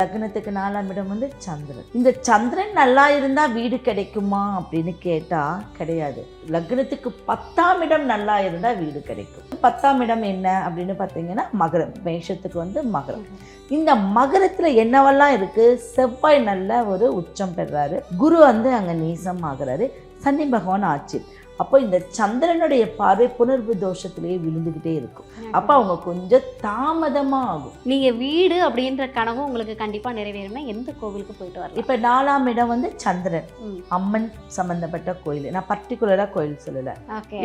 லக்னத்துக்கு 4ஆம் இடம் வந்து சந்திரன். இந்த சந்திரன் நல்லா இருந்தா வீடு கிடைக்குமா அப்படின்னு கேட்டா கிடையாது. லக்னத்துக்கு 10ஆம் இடம் நல்லா இருந்தா வீடு கிடைக்கும். 10ஆம் இடம் என்ன அப்படின்னு பார்த்தீங்கன்னா மகரம். மேஷத்துக்கு வந்து மகரம். இந்த மகரத்துல என்னவெல்லாம் இருக்கு? செவ்வாய் நல்ல ஒரு உச்சம் பெறாரு, குரு வந்து அங்க நீசம் ஆகிறாரு, சனி பகவான் ஆட்சி. அப்போ இந்த சந்திரனுடைய பார்வை புணர்வு தோஷத்திலேயே விழுந்துகிட்டே இருக்கும். அப்போ அவங்க கொஞ்சம் தாமதமா ஆகும். நீங்க வீடு அப்படின்ற கனவு உங்களுக்கு கண்டிப்பா நிறைவேறும்னா எந்த கோவிலுக்கு போயிட்டு வரலாம்? இப்ப 4ஆம் இடம் வந்து சந்திரன், அம்மன் சம்பந்தப்பட்ட கோயில். நான் பர்டிகுலரா கோயில் சொல்லல.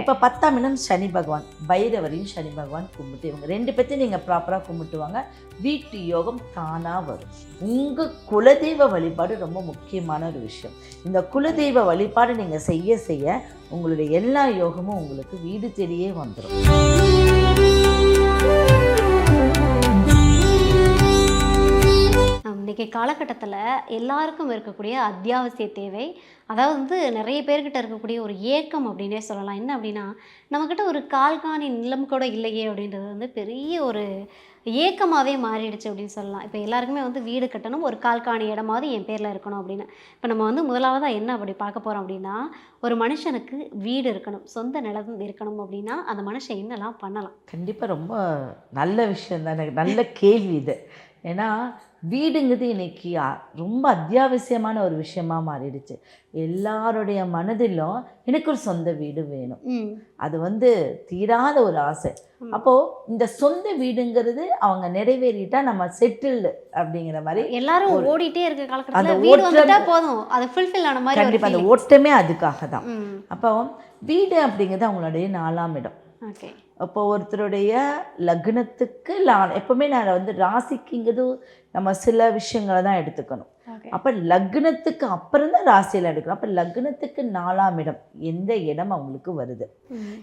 இப்ப 10ஆம் இடம் சனி பகவான், பைரவரையும் சனி பகவான் கும்பிட்டு இவங்க 2 பேர்த்தையும் நீங்க ப்ராப்பரா கும்பிட்டுவாங்க, வீட்டு யோகம் தானா வரும். உங்க குலதெய்வ வழிபாடு ரொம்ப முக்கியமான ஒரு விஷயம். இந்த குலதெய்வ வழிபாடு நீங்க செய்ய செய்ய உங்களுடைய எல்லா யோகமும் உங்களுக்கு வீடு தேடியே வந்துடும். இன்றைக்கி காலகட்டத்தில் எல்லாருக்கும் இருக்கக்கூடிய அத்தியாவசிய தேவை, அதாவது வந்து நிறைய பேர்கிட்ட இருக்கக்கூடிய ஒரு ஏக்கம் அப்படின்னே சொல்லலாம். என்ன அப்படின்னா, நம்மக்கிட்ட ஒரு கால்காணி நிலம் கூட இல்லையே அப்படின்றது வந்து பெரிய ஒரு ஏக்கமாகவே மாறிடுச்சு அப்படின்னு சொல்லலாம். இப்போ எல்லாருக்குமே வந்து வீடு கட்டணும், ஒரு கால்காணி இடமாவது என் பேரில் இருக்கணும் அப்படின்னு. இப்போ நம்ம வந்து முதலாவதாக என்ன அப்படி பார்க்க போகிறோம் அப்படின்னா, ஒரு மனுஷனுக்கு வீடு இருக்கணும், சொந்த நிலம் இருக்கணும் அப்படின்னா அந்த மனுஷன் என்னெல்லாம் பண்ணலாம்? கண்டிப்பாக ரொம்ப நல்ல விஷயம் தானே, நல்ல கேள்வி இது. ஏன்னா வீடுங்கிறது இன்னைக்கு ரொம்ப அத்தியாவசியமான ஒரு விஷயமா மாறிடுச்சு. எல்லாருடைய மனதிலும் எனக்கு ஒரு சொந்த வீடு வேணும், அது வந்து தீராத ஒரு ஆசை. அப்போது இந்த சொந்த வீடுங்கிறது அவங்க நிறைவேறிட்டா நம்ம செட்டில்டு அப்படிங்கிற மாதிரி எல்லாரும் ஓடிட்டே இருக்க காலகட்டத்தில் போதும், அது ஃபுல்ஃபில் ஆன மாதிரி. கண்டிப்பாக அந்த ஓட்டமே அதுக்காக தான். அப்போ வீடு அப்படிங்கிறது அவங்களுடைய 4ஆம் இடம். அப்போ ஒருத்தருடைய லக்னத்துக்கு எப்பவுமே நான் வந்து ராசிக்குங்கிறது நம்ம சில விஷயங்களை தான் எடுத்துக்கணும். அப்போ லக்னத்துக்கு அப்புறம் தான் ராசியில் எடுக்கணும். அப்போ லக்னத்துக்கு 4ஆம் இடம் எந்த இடம் அவங்களுக்கு வருது?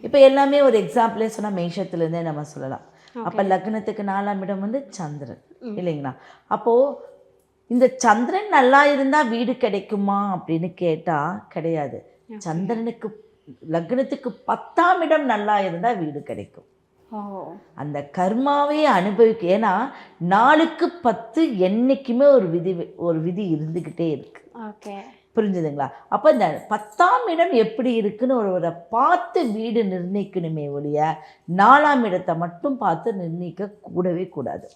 இப்போ எல்லாமே ஒரு எக்ஸாம்பிளே சொன்னால் மேஷத்துலேருந்தே நம்ம சொல்லலாம். அப்போ லக்னத்துக்கு 4ஆம் இடம் வந்து சந்திரன் இல்லைங்களா? அப்போது இந்த சந்திரன் நல்லா இருந்தால் வீடு கிடைக்குமா அப்படின்னு கேட்டால் கிடையாது. சந்திரனுக்கு லக்னத்துக்கு 10ஆம் இடம் நல்லா இருந்தால் வீடு கிடைக்கும். அந்த கர்மாவே அனுபவிக்க. ஏன்னா 4க்கு 10 என்னைக்குமே ஒரு விதி இருந்துக்கிட்டே இருக்கு. புரிஞ்சுதுங்களா? அப்போ இந்த 10ஆம் இடம் எப்படி இருக்குன்னு ஒரு பார்த்து வீடு நிர்ணயிக்கணுமே ஒழிய 4ஆம் இடத்தை மட்டும் பார்த்து நிர்ணயிக்க கூடவே கூடாது.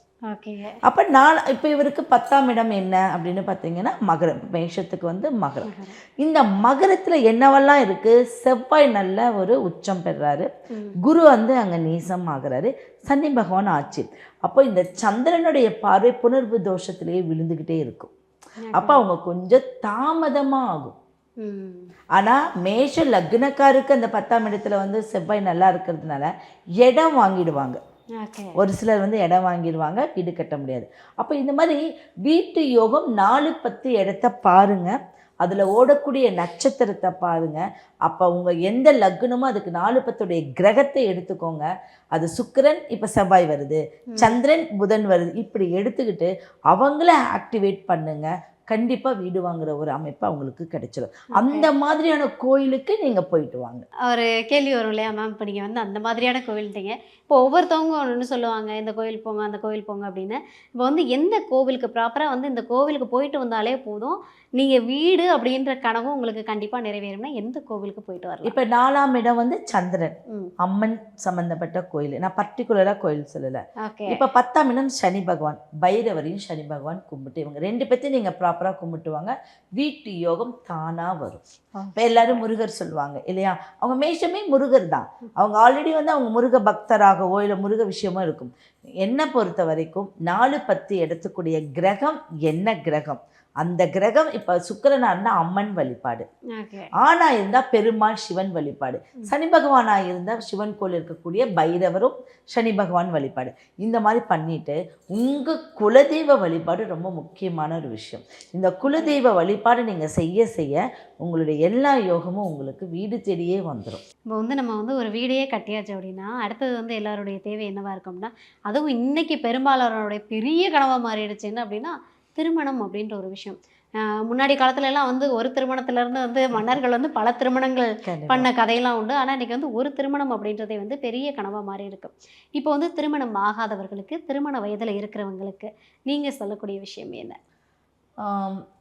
அப்போ இப்போ இவருக்கு 10ஆம் இடம் என்ன அப்படின்னு பார்த்தீங்கன்னா மகரம். மேஷத்துக்கு வந்து மகரம். இந்த மகரத்தில் என்னவெல்லாம் இருக்கு? செவ்வாய் நல்ல ஒரு உச்சம் பெறாரு, குரு வந்து அங்கே நீசம் ஆகிறாரு, சனி பகவான் ஆட்சி. அப்போ இந்த சந்திரனுடைய பார்வை புணர்வு தோஷத்திலேயே விழுந்துக்கிட்டே இருக்கும். அப்போ அவங்க கொஞ்சம் தாமதமாக ஆகும். ஆனால் மேஷ லக்னக்காருக்கு அந்த 10ஆம் இடத்துல வந்து செவ்வாய் நல்லா இருக்கிறதுனால இடம் வாங்கிடுவாங்க. ஒரு சிலர் வந்து இடம் வாங்கிடுவாங்க, வீடு கட்ட முடியாது. அப்போ இந்த மாதிரி வீட்டு யோகம் 4-10 இடத்த பாருங்க, அதில் ஓடக்கூடிய நட்சத்திரத்தை பாருங்க. அப்போ உங்கள் எந்த லக்னமோ அதுக்கு 4-10 கிரகத்தை எடுத்துக்கோங்க. அது சுக்கிரன், இப்போ செவ்வாய் வருது, சந்திரன் புதன் வருது, இப்படி எடுத்துக்கிட்டு அவங்கள ஆக்டிவேட் பண்ணுங்க. கண்டிப்பாக வீடு வாங்குற ஒரு அமைப்பு அவங்களுக்கு கிடைச்சிடும். அந்த மாதிரியான கோயிலுக்கு நீங்கள் போயிட்டு வாங்க. ஒரு கேள்வி வரும் இல்லையா மேம்? இப்போ நீங்கள் வந்து அந்த மாதிரியான கோவில்ட்டீங்க, இப்போ ஒவ்வொருத்தவங்க ஒன்று சொல்லுவாங்க, இந்த கோவில் போங்க அந்த கோவில் போங்க அப்படின்னு. இப்போ வந்து எந்த கோவிலுக்கு ப்ராப்பராக வந்து இந்த கோவிலுக்கு போயிட்டு வந்தாலே போதும், நீங்கள் வீடு அப்படின்ற கனவு உங்களுக்கு கண்டிப்பாக நிறைவேறும்னா எந்த கோவிலுக்கு போயிட்டு வரலாம்? இப்போ 4ஆம் இடம் வந்து சந்திரன், அம்மன் சம்பந்தப்பட்ட கோயில். நான் பர்டிகுலராக கோயில் சொல்லலை. இப்போ 10ஆம் இடம் சனி பகவான், பைரவரையும் சனி பகவான் கும்பிட்டு இவங்க 2 பேர்த்தையும் நீங்கள் ப்ராப்பராக கும்பிட்டுவாங்க, வீட்டு யோகம் தானாக வரும். இப்போ எல்லாரும் முருகர் சொல்லுவாங்க இல்லையா? அவங்க மேஷமே முருகர் தான். அவங்க ஆல்ரெடி வந்து அவங்க முருக பக்தராகவோ இல்லை முருக விஷயமோ இருக்கும். என்னை பொறுத்த வரைக்கும் 4-10 எடுத்துக்கூடிய கிரகம் என்ன கிரகம், அந்த கிரகம் இப்போ சுக்கிரனா இருந்தால் அம்மன் வழிபாடு, ஆனா இருந்தால் பெருமாள் சிவன் வழிபாடு, சனி பகவானா இருந்தால் சிவன் கோயில் இருக்கக்கூடிய பைரவரும் சனி பகவான் வழிபாடு. இந்த மாதிரி பண்ணிட்டு உங்கள் குலதெய்வ வழிபாடு ரொம்ப முக்கியமான ஒரு விஷயம். இந்த குலதெய்வ வழிபாடு நீங்கள் செய்ய செய்ய உங்களுடைய எல்லா யோகமும் உங்களுக்கு வீடு தேடியே வந்துடும். இப்போ வந்து நம்ம வந்து ஒரு வீடையே கட்டியாச்சு அப்படின்னா அடுத்தது வந்து எல்லாருடைய தேவை என்னவா இருக்கும் அப்படின்னா, அதுவும் இன்னைக்கு பெரும்பாலானோடைய பெரிய கனவாக மாறிடுச்சு என்ன அப்படின்னா திருமணம் அப்படின்ற ஒரு விஷயம் முன்னாடி காலத்துல எல்லாம் வந்து ஒரு திருமணத்துல இருந்து வந்து மன்னர்கள் வந்து பல திருமணங்கள் பண்ண கதையெல்லாம் உண்டு. ஆனா இன்னைக்கு வந்து ஒரு திருமணம் அப்படின்றதே வந்து பெரிய கனவா மாறி இருக்கு. இப்போ வந்து திருமணம் ஆகாதவர்களுக்கு, திருமண வயதுல இருக்கிறவங்களுக்கு நீங்க சொல்லக்கூடிய விஷயம் என்ன?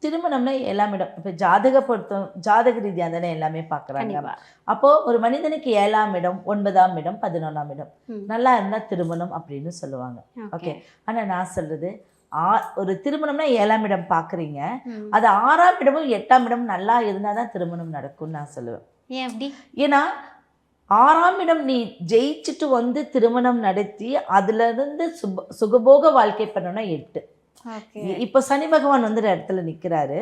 திருமணம்னா எல்லாம் இடம் இப்போ ஜாதக ரீதியாக தானே எல்லாமே பார்க்குறாங்க. கண்டிப்பா. அப்போது ஒரு மனிதனுக்கு 7ஆம் இடம், 9ஆம் இடம், 11ஆம் இடம் ம். நல்லா இருந்தால் திருமணம் அப்படின்னு சொல்லுவாங்க. ஓகே. ஓகே. ஆனால் நான் சொல்கிறது ஒரு திருமணம்னா 7ஆம் இடம் பார்க்குறீங்க, ம். அது 6ஆம் இடமும் 8ஆம் இடமும் நல்லா இருந்தால் தான் திருமணம் நடக்கும்னு நான் சொல்லுவேன். ஏன் அப்படி? ஏன்னா 6ஆம் இடம் நீ ஜெயிச்சுட்டு வந்து திருமணம் நடத்தி அதுலேருந்து சுகபோக வாழ்க்கை பண்ணணும்னா 8. ஓகே. இப்போ சனி பகவான் வந்து ஒரு இடத்துல நிற்கிறாரு.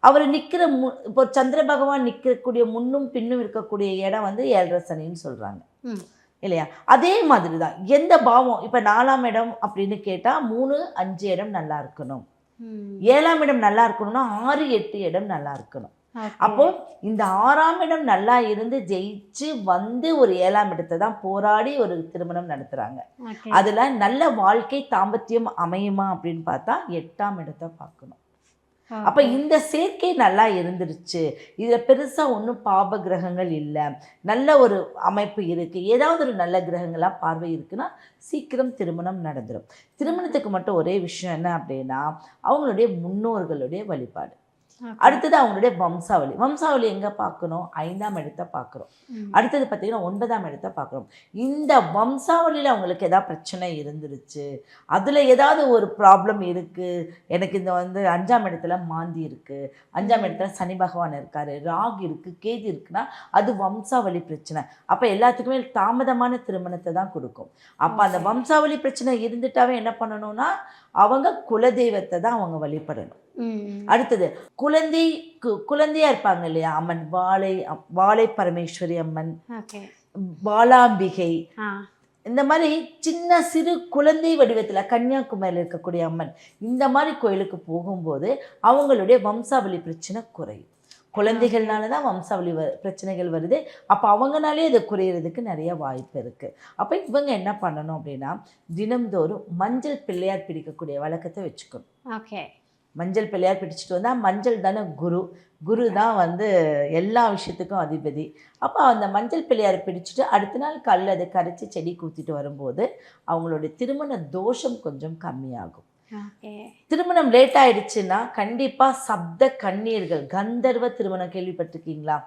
அவர் நிற்கிற இப்போ சந்திர பகவான் நிற்கக்கூடிய முன்னும் பின்னும் இருக்கக்கூடிய இடம் வந்து 7.5 சனின்னு சொல்கிறாங்க ம். இல்லையா? அதே மாதிரி தான் எந்த பாவம் இப்போ 4ஆம் இடம் அப்படின்னு கேட்டால் 3, 5 இடம் நல்லா இருக்கணும். ம். 7ஆம் இடம் நல்லா இருக்கணும்னா 6, 8 இடம் நல்லா இருக்கணும். ஓகே. அப்போ இந்த 6ஆம் இடம் நல்லா இருந்து ஜெயிச்சு வந்து ஒரு 7ஆம் இடத்தை தான் போராடி ஒரு திருமணம் நடத்துறாங்க. ஓகே. அதுல நல்ல வாழ்க்கை தாம்பத்தியம் அமையுமா அப்படின்னு பார்த்தா 8ஆம் இடத்தை பார்க்கணும். அப்ப இந்த சேர்க்கை நல்லா இருந்துருச்சு, இதுல பெருசா ஒன்றும் பாப கிரகங்கள் இல்லை, நல்ல ஒரு அமைப்பு இருக்கு, ஏதாவது ஒரு நல்ல கிரகங்களா பார்வை இருக்குன்னா சீக்கிரம் திருமணம் நடந்துடும். திருமணத்துக்கு மட்டும் ஒரே விஷயம் என்ன அப்படின்னா அவங்களுடைய முன்னோர்களுடைய வழிபாடு. அடுத்தது அவங்களுடைய வம்சாவளி எங்கே பார்க்கணும்? 5ஆம் இடத்தை பார்க்குறோம். அடுத்தது பார்த்தீங்கன்னா 9ஆம் இடத்தை பார்க்குறோம். இந்த வம்சாவளியில் அவங்களுக்கு ஏதாவது பிரச்சனை இருந்துருச்சு, அதில் ஏதாவது ஒரு ப்ராப்ளம் இருக்குது, எனக்கு இந்த வந்து 5ஆம் இடத்துல மாந்தி இருக்குது, 5ஆம் இடத்துல சனி பகவான் இருக்கார், ராகு இருக்குது, கேது இருக்குன்னா அது வம்சாவளி பிரச்சனை. அப்போ எல்லாத்துக்குமே தாமதமான திருமணத்தை தான் கொடுக்கும். அப்போ அந்த வம்சாவளி பிரச்சனை இருந்துட்டாவே என்ன பண்ணணும்னா அவங்க குலதெய்வத்தை தான் அவங்க வழிபடணும். அடுத்தது குழந்தையா இருப்பாங்க இல்லையா அம்மன், வாழை பரமேஸ்வரி அம்மன், பாலாம்பிகை, இந்த மாதிரி சின்ன சிறு குழந்தை வடிவத்தில் கன்னியாகுமரியில் இருக்கக்கூடிய அம்மன், இந்த மாதிரி கோயிலுக்கு போகும்போது அவங்களுடைய வம்சாவளி பிரச்சனை குறையும். குழந்தைகள்னால தான் வம்சாவளி பிரச்சனைகள் வருது. அப்போ அவங்கனாலே அது குறையிறதுக்கு நிறைய வாய்ப்பு இருக்குது. அப்போ இவங்க என்ன பண்ணணும் அப்படின்னா தினம்தோறும் மஞ்சள் பிள்ளையார் பிடிக்கக்கூடிய வழக்கத்தை வச்சுக்கணும். ஓகே. மஞ்சள் பிள்ளையார் பிடிச்சிட்டு வந்தால் மஞ்சள் தானே குரு தான் வந்து எல்லா விஷயத்துக்கும் அதிபதி. அப்போ அந்த மஞ்சள் பிள்ளையாரை பிடிச்சிட்டு அடுத்த நாள் கல் அதை கரைச்சி செடி கூத்திட்டு வரும்போது அவங்களுடைய திருமண தோஷம் கொஞ்சம் கம்மியாகும். திருமணம் லேட் ஆயிடுச்சுன்னா கண்டிப்பாக சப்த கன்னியர்கள், கந்தர்வ திருமணம் கேள்விப்பட்டிருக்கீங்களா?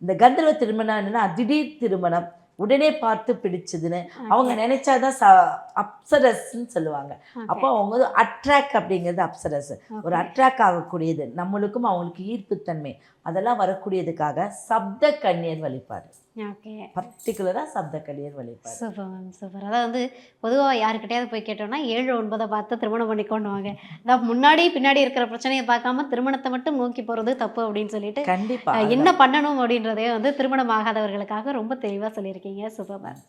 இந்த கந்தர்வ திருமணம் என்னன்னா திடீர் திருமணம், உடனே பார்த்து பிடிச்சதுன்னு அவங்க நினைச்சாதான் அப்சரஸ்ன்னு சொல்லுவாங்க. அப்போ அவங்க வந்து அட்ராக்ட் அப்படிங்கிறது அப்சரஸ், ஒரு அட்ராக்ட் ஆகக்கூடியது, நம்மளுக்கும் அவங்களுக்கு ஈர்ப்புத்தன்மை அதெல்லாம் வரக்கூடியதுக்காக சப்த கன்னியர் வழிபாடு. ஓகே. பர்டிகுலராக சப்த கன்னியர் வழிபாடு. Super ma'am, super. அதாவது வந்து பொதுவாக யாருக்கிட்டையாவது போய் கேட்டோம்னா 7, 9 பார்த்து திருமணம் பண்ணிக்கொண்டு வாங்க, அதாவது முன்னாடி பின்னாடி இருக்கிற பிரச்சனையை பார்க்காம திருமணத்தை மட்டும் நோக்கி போகிறது தப்பு அப்படின்னு சொல்லிட்டு கண்டிப்பாக என்ன பண்ணணும் அப்படின்றதே வந்து திருமணம் ஆகாதவர்களுக்காக ரொம்ப தெளிவாக சொல்லியிருக்கீங்க. Super ma'am.